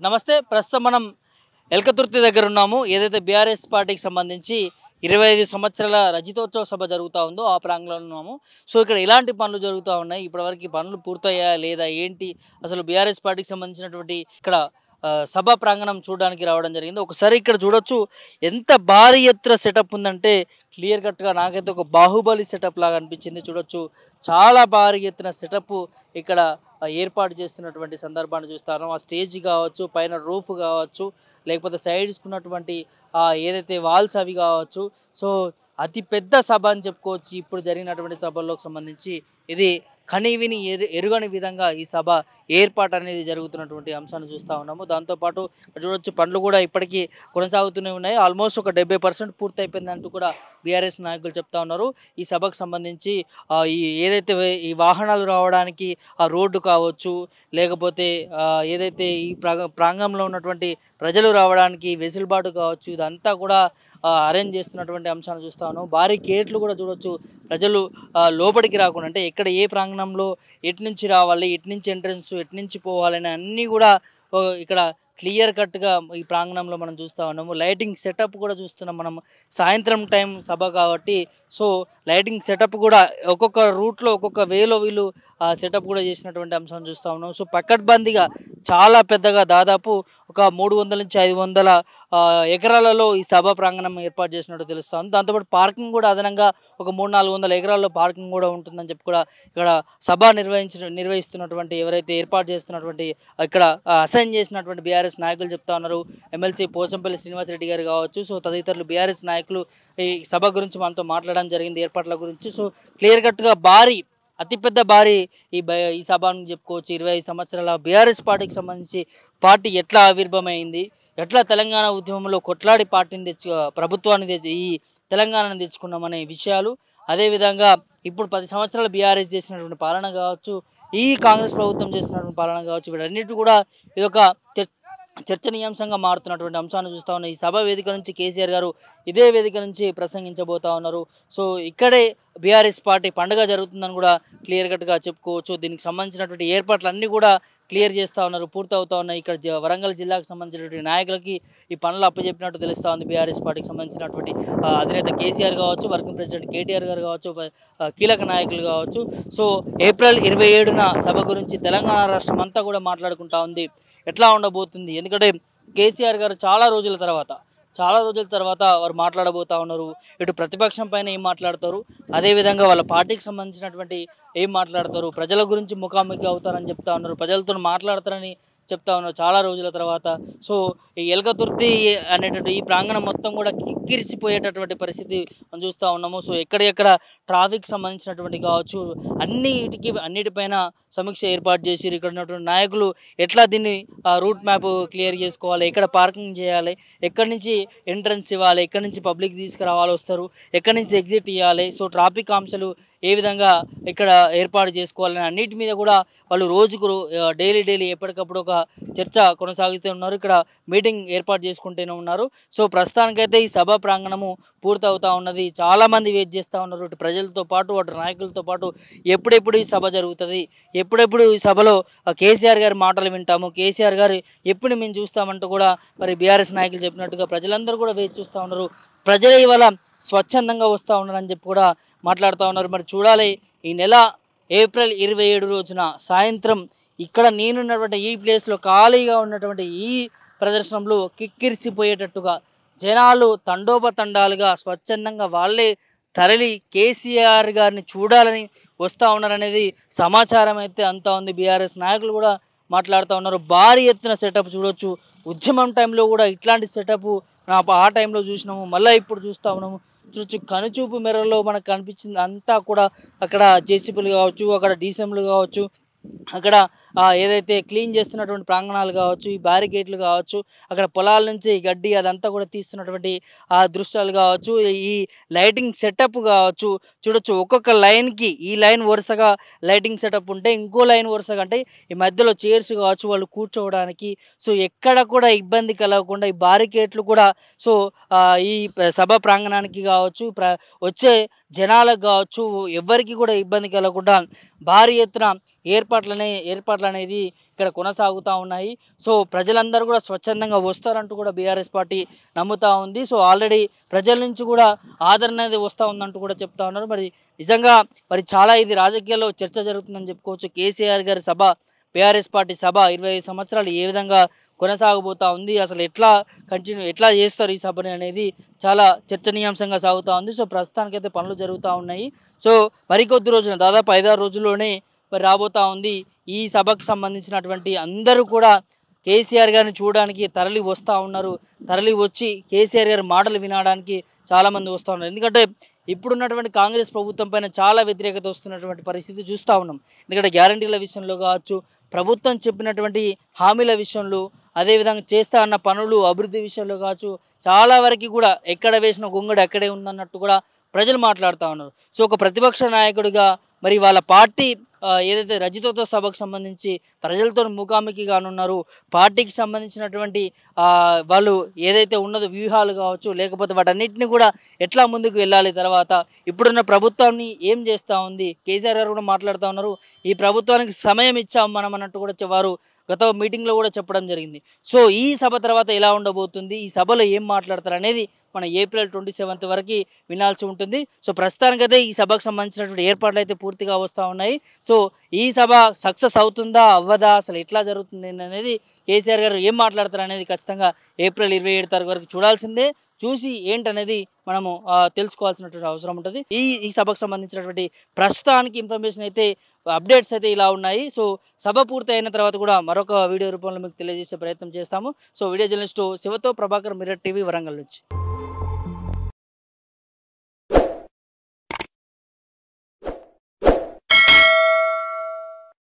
నమస్తే. ప్రస్తుతం మనం ఎల్కతుర్తి దగ్గర ఉన్నాము. ఏదైతే బీఆర్ఎస్ పార్టీకి సంబంధించి 25 సంవత్సరాల రజతోత్సవ సభ జరుగుతా ఉందో ఆ ప్రాంగణంలో ఉన్నాము. సో, ఇక్కడ ఎలాంటి పనులు జరుగుతా ఉన్నాయి? ఇప్పటివరకు ఈ పనులు పూర్తయ్యాయా లేదా? ఏంటి అసలు బీఆర్ఎస్ పార్టీకి సంబంధించినటువంటి ఇక్కడ సభా ప్రాంగణం చూడడానికి రావడం జరిగింది. ఒకసారి ఇక్కడ చూడొచ్చు. ఎంత భారీ ఎత్తున సెటప్ ఉందంటే క్లియర్ కట్‌గా నాకైతే ఒక బాహుబలి సెటప్ లాగా అనిపించింది. చూడొచ్చు. చాలా భారీ ఎత్తున సెటప్ ఇక్కడ ఏర్పాటు చేస్తున్నటువంటి సందర్భాన్ని చూస్తాను. ఆ స్టేజ్ కావచ్చు, పైన రూఫ్ కావచ్చు, లేకపోతే సైడ్స్‌కున్నటువంటి ఏదైతే వాల్స్ అవి కావచ్చు. సో, అతి పెద్ద సభ అని చెప్పుకోవచ్చు. ఇప్పుడు జరిగినటువంటి సభల్లోకి సంబంధించి ఇది కనీవిని ఎరుగని విధంగా ఈ సభ ఏర్పాటు అనేది జరుగుతున్నటువంటి అంశాన్ని చూస్తూ ఉన్నాము. దాంతోపాటు చూడొచ్చు పనులు కూడా ఇప్పటికీ కొనసాగుతూనే ఉన్నాయి. ఆల్మోస్ట్ ఒక 70% పూర్తయిపోయిందంటూ కూడా బీఆర్ఎస్ నాయకులు చెప్తా ఉన్నారు. ఈ సభకు సంబంధించి ఈ ఏదైతే ఈ వాహనాలు రావడానికి ఆ రోడ్డు కావచ్చు, లేకపోతే ఏదైతే ఈ ప్రాంగణంలో ఉన్నటువంటి ప్రజలు రావడానికి వెసులుబాటు కావచ్చు, ఇదంతా కూడా అరేంజ్ చేస్తున్నటువంటి అంశాన్ని చూస్తా ఉన్నాం. భారీ గేట్లు కూడా చూడొచ్చు. ప్రజలు లోపలికి రాకుండా, అంటే ఎక్కడ ఏ ప్రాంగణంలో ఎటు నుంచి రావాలి, ఎటు నుంచి ఎంట్రన్స్, ఎటు నుంచి పోవాలని అన్నీ కూడా ఇక్కడ క్లియర్ కట్‌గా ఈ ప్రాంగణంలో మనం చూస్తా ఉన్నాము. లైటింగ్ సెటప్ కూడా చూస్తున్నాం మనం. సాయంత్రం టైం సభ కాబట్టి సో, లైటింగ్ సెటప్ కూడా ఒక్కొక్క రూట్‌లో ఒక్కొక్క వేలో వీళ్ళు సెటప్ కూడా చేసినటువంటి అంశం చూస్తా ఉన్నాం. సో, పకడ్బందీగా చాలా పెద్దగా దాదాపు ఒక 300-500 ఎకరాలలో ఈ సభా ప్రాంగణం ఏర్పాటు చేసినట్టు తెలుస్తా ఉంది. దాంతోపాటు పార్కింగ్ కూడా అదనంగా ఒక 300-400 ఎకరాల్లో పార్కింగ్ కూడా ఉంటుందని చెప్పి కూడా ఇక్కడ సభ నిర్వహిస్తున్నటువంటి ఎవరైతే ఏర్పాటు చేస్తున్నటువంటి ఇక్కడ అసైన్ చేసినటువంటి బీఆర్ఎస్ నాయకులు చెప్తా ఉన్నారు. ఎమ్మెల్సీ పోచంపల్లి శ్రీనివాసరెడ్డి గారు కావచ్చు, సో తదితరులు బీఆర్ఎస్ నాయకులు ఈ సభ గురించి మనతో మాట్లాడడం జరిగింది, ఏర్పాట్ల గురించి. సో, క్లియర్ కట్‌గా అతిపెద్ద భారీ ఈ సభ అని చెప్పుకోవచ్చు. 25 సంవత్సరాల బీఆర్ఎస్ పార్టీకి సంబంధించి పార్టీ ఎట్లా ఆవిర్భమైంది, ఎట్లా తెలంగాణ ఉద్యమంలో కొట్లాడి పార్టీని ప్రభుత్వాన్ని ఈ తెలంగాణను తెచ్చుకున్నామనే విషయాలు, అదేవిధంగా ఇప్పుడు 10 సంవత్సరాలు బీఆర్ఎస్ చేసినటువంటి పాలన కావచ్చు, ఈ కాంగ్రెస్ ప్రభుత్వం చేస్తున్నటువంటి పాలన కావచ్చు, వీటన్నిటి కూడా ఇదొక చర్చనీయాంశంగా మారుతున్నటువంటి అంశాన్ని చూస్తూ ఉన్నాం. ఈ సభ వేదిక నుంచి కేసీఆర్ గారు ఇదే వేదిక నుంచి ప్రసంగించబోతా ఉన్నారు. సో, ఇక్కడే బీఆర్ఎస్ పార్టీ పండుగ జరుగుతుందని కూడా క్లియర్ కట్‌గా చెప్పుకోవచ్చు. దీనికి సంబంధించినటువంటి ఏర్పాట్లన్నీ కూడా క్లియర్ చేస్తూ ఉన్నారు, పూర్తవుతా ఉన్నాయి. ఇక్కడ వరంగల్ జిల్లాకు సంబంధించినటువంటి నాయకులకి ఈ పనులు అప్పచెప్పినట్టు తెలుస్తూ ఉంది. బీఆర్ఎస్ పార్టీకి సంబంధించినటువంటి అధినేత కేసీఆర్ కావచ్చు, వర్కింగ్ ప్రెసిడెంట్ కేటీఆర్ గారు కావచ్చు, కీలక నాయకులు కావచ్చు. సో, ఏప్రిల్ 27న సభ గురించి తెలంగాణ రాష్ట్రం అంతా కూడా మాట్లాడుకుంటా ఉంది. ఎట్లా ఉండబోతుంది? ఎందుకంటే కేసీఆర్ గారు చాలా రోజుల తర్వాత వారు మాట్లాడబోతా ఉన్నారు. ఇటు ప్రతిపక్షం పైన ఏం మాట్లాడతారు, అదేవిధంగా వాళ్ళ పార్టీకి సంబంధించినటువంటి ఏం మాట్లాడతారు, ప్రజల గురించి ముఖాముఖి అవుతారని చెప్తా ఉన్నారు, ప్రజలతో మాట్లాడతారని చెప్తా ఉన్నారు చాలా రోజుల తర్వాత. సో, ఈ ఎల్కతుర్తి అనేటువంటి ఈ ప్రాంగణం మొత్తం కూడా కిక్కిరిసిపోయేటటువంటి పరిస్థితి మనం చూస్తూ ఉన్నాము. సో, ఎక్కడెక్కడ ట్రాఫిక్ సంబంధించినటువంటి కావచ్చు, అన్నిటిపైన సమీక్ష ఏర్పాటు చేసి ఇక్కడ ఉన్నటువంటి నాయకులు ఎట్లా దీన్ని రూట్ మ్యాప్ క్లియర్ చేసుకోవాలి, ఎక్కడ పార్కింగ్ చేయాలి, ఎక్కడి నుంచి ఎంట్రన్స్ ఇవ్వాలి, ఎక్కడి నుంచి పబ్లిక్ తీసుకురావాలి వస్తారు, ఎక్కడి నుంచి ఎగ్జిట్ ఇవ్వాలి, సో ట్రాఫిక్ ఆంక్షలు ఏ విధంగా ఇక్కడ ఏర్పాటు చేసుకోవాలని అన్నిటి మీద కూడా వాళ్ళు రోజుకు డైలీ ఎప్పటికప్పుడు ఒక చర్చ కొనసాగుతూ ఉన్నారు. ఇక్కడ మీటింగ్ ఏర్పాటు చేసుకుంటూనే ఉన్నారు. సో, ప్రస్తుతానికైతే ఈ సభా ప్రాంగణము పూర్తవుతా ఉన్నది. చాలామంది వెయిట్ చేస్తూ ఉన్నారు, ఇటు ప్రజలతో పాటు అటు నాయకులతో పాటు ఎప్పుడెప్పుడు ఈ సభ జరుగుతుంది, ఎప్పుడెప్పుడు ఈ సభలో కేసీఆర్ గారి మాటలు వింటాము, కేసీఆర్ గారు ఎప్పుడు మేము చూస్తామంటూ కూడా మరి బీఆర్ఎస్ నాయకులు చెప్పినట్టుగా ప్రజలందరూ కూడా వేచి చూస్తూ ఉన్నారు. ప్రజలే ఇవాళ స్వచ్ఛందంగా వస్తూ ఉన్నారని చెప్పి కూడా మాట్లాడుతూ ఉన్నారు. మరి చూడాలి, ఈ నెల ఏప్రిల్ 27 రోజున సాయంత్రం ఇక్కడ నేనున్నటువంటి ఈ ప్లేస్లో ఖాళీగా ఉన్నటువంటి ఈ ప్రదర్శనలో కిక్కిరిసిపోయేటట్టుగా జనాలు తండోపతండాలుగా స్వచ్ఛందంగా వాళ్ళే తరలి కేసీఆర్ గారిని చూడాలని వస్తూ ఉన్నారనేది సమాచారం అయితే అంతా ఉంది. బీఆర్ఎస్ నాయకులు కూడా మాట్లాడుతూ ఉన్నారు. భారీ ఎత్తున సెటప్ చూడొచ్చు. ఉద్యమం టైంలో కూడా ఇట్లాంటి సెటప్ ఆ టైంలో చూసినాము, మళ్ళీ ఇప్పుడు చూస్తూ ఉన్నాము. చూడొచ్చు, కనుచూపు మేరలో మనకు కనిపించింది అంతా కూడా అక్కడ జేసీబీలు కావచ్చు, అక్కడ డీసెంలు కావచ్చు, అక్కడ ఏదైతే క్లీన్ చేస్తున్నటువంటి ప్రాంగణాలు కావచ్చు, ఈ బ్యారికేడ్లు కావచ్చు, అక్కడ పొలాల నుంచి గడ్డి అదంతా కూడా తీస్తున్నటువంటి దృశ్యాలు కావచ్చు, ఈ లైటింగ్ సెటప్ కావచ్చు. చూడొచ్చు, ఒక్కొక్క లైన్కి ఈ లైన్ వరుసగా లైటింగ్ సెటప్ ఉంటే ఇంకో లైన్ వరుసగా, అంటే ఈ మధ్యలో చైర్స్ కావచ్చు వాళ్ళు కూర్చోవడానికి. సో, ఎక్కడ కూడా ఇబ్బంది కలగకుండా ఈ బ్యారికేడ్లు కూడా సో ఈ సభ ప్రాంగణానికి కావచ్చు, వచ్చే జనాలకు కావచ్చు, ఎవ్వరికి కూడా ఇబ్బంది కలగకుండా భారీ ఎత్తున ఏర్పాట్లు అనేది ఇక్కడ కొనసాగుతూ ఉన్నాయి. సో ప్రజలందరూ కూడా స్వచ్ఛందంగా వస్తారంటూ కూడా బీఆర్ఎస్ పార్టీ నమ్ముతా ఉంది. సో ఆల్రెడీ ప్రజల నుంచి కూడా ఆదరణ అనేది వస్తూ ఉందంటూ కూడా చెప్తా ఉన్నారు. మరి నిజంగా మరి చాలా ఇది రాజకీయాల్లో చర్చ జరుగుతుందని చెప్పుకోవచ్చు. కేసీఆర్ గారి సభ, బీఆర్ఎస్ పార్టీ సభ 25 సంవత్సరాలు ఏ విధంగా కొనసాగబోతా ఉంది, అసలు ఎట్లా చేస్తారు ఈ సభని అనేది చాలా చర్చనీయాంశంగా సాగుతూ ఉంది. సో ప్రస్తుతానికైతే పనులు జరుగుతూ ఉన్నాయి. సో మరికొద్ది రోజున దాదాపు 5-6 రోజుల్లోనే మరి రాబోతా ఉంది. ఈ సభకు సంబంధించినటువంటి అందరూ కూడా కేసీఆర్ గారిని చూడడానికి తరలి వస్తూ ఉన్నారు. తరలి వచ్చి కేసీఆర్ గారి మాటలు వినడానికి చాలామంది వస్తూ ఉన్నారు. ఎందుకంటే ఇప్పుడున్నటువంటి కాంగ్రెస్ ప్రభుత్వం పైన చాలా వ్యతిరేకత వస్తున్నటువంటి పరిస్థితి చూస్తూ ఉన్నాం. ఎందుకంటే గ్యారంటీల విషయంలో కావచ్చు, ప్రభుత్వం చెప్పినటువంటి హామీల విషయంలో, అదేవిధంగా చేస్తా అన్న పనులు అభివృద్ధి విషయంలో కావచ్చు, చాలా వరకు కూడా ఎక్కడ వేసిన గొంగడు అక్కడే ఉందన్నట్టు కూడా ప్రజలు మాట్లాడుతూ ఉన్నారు. సో ఒక ప్రతిపక్ష నాయకుడిగా మరి వాళ్ళ పార్టీ ఏదైతే రజతోత్సవ సభకు సంబంధించి ప్రజలతో ముఖాముఖి కానున్నారు, పార్టీకి సంబంధించినటువంటి వాళ్ళు ఏదైతే ఉన్నదో వ్యూహాలు కావచ్చు, లేకపోతే వాటన్నిటిని కూడా ఎట్లా ముందుకు వెళ్ళాలి, తర్వాత ఇప్పుడున్న ప్రభుత్వాన్ని ఏం చేస్తూ ఉంది, కేసీఆర్ గారు కూడా మాట్లాడుతూ ఉన్నారు. ఈ ప్రభుత్వానికి సమయం ఇచ్చాం మనం అన్నట్టు కూడా వారు గత మీటింగ్లో కూడా చెప్పడం జరిగింది. సో ఈ సభ తర్వాత ఎలా ఉండబోతుంది, ఈ సభలో ఏం మాట్లాడతారు అనేది మన ఏప్రిల్ 27 వరకు వినాల్సి ఉంటుంది. సో ప్రస్తుతానికైతే ఈ సభకు సంబంధించినటువంటి ఏర్పాట్లు అయితే పూర్తిగా వస్తూ ఉన్నాయి. సో ఈ సభ సక్సెస్ అవుతుందా అవ్వదా, అసలు ఎట్లా జరుగుతుంది అనేది కేసీఆర్ గారు ఏం మాట్లాడతారు అనేది ఖచ్చితంగా ఏప్రిల్ 27 తారీఖు వరకు చూడాల్సిందే. చూసి ఏంటనేది మనము తెలుసుకోవాల్సినటువంటి అవసరం ఉంటుంది. ఈ సభకు సంబంధించినటువంటి ప్రస్తుతానికి ఇన్ఫర్మేషన్ అయితే, అప్డేట్స్ అయితే ఇలా ఉన్నాయి. సో సభ పూర్తి అయిన తర్వాత కూడా మరొక వీడియో రూపంలో మీకు తెలియజేసే ప్రయత్నం చేస్తాము. సో వీడియో జర్నలిస్టు శివతో ప్రభాకర్, మిర్రర్ టీవీ, వరంగల్ నుంచి.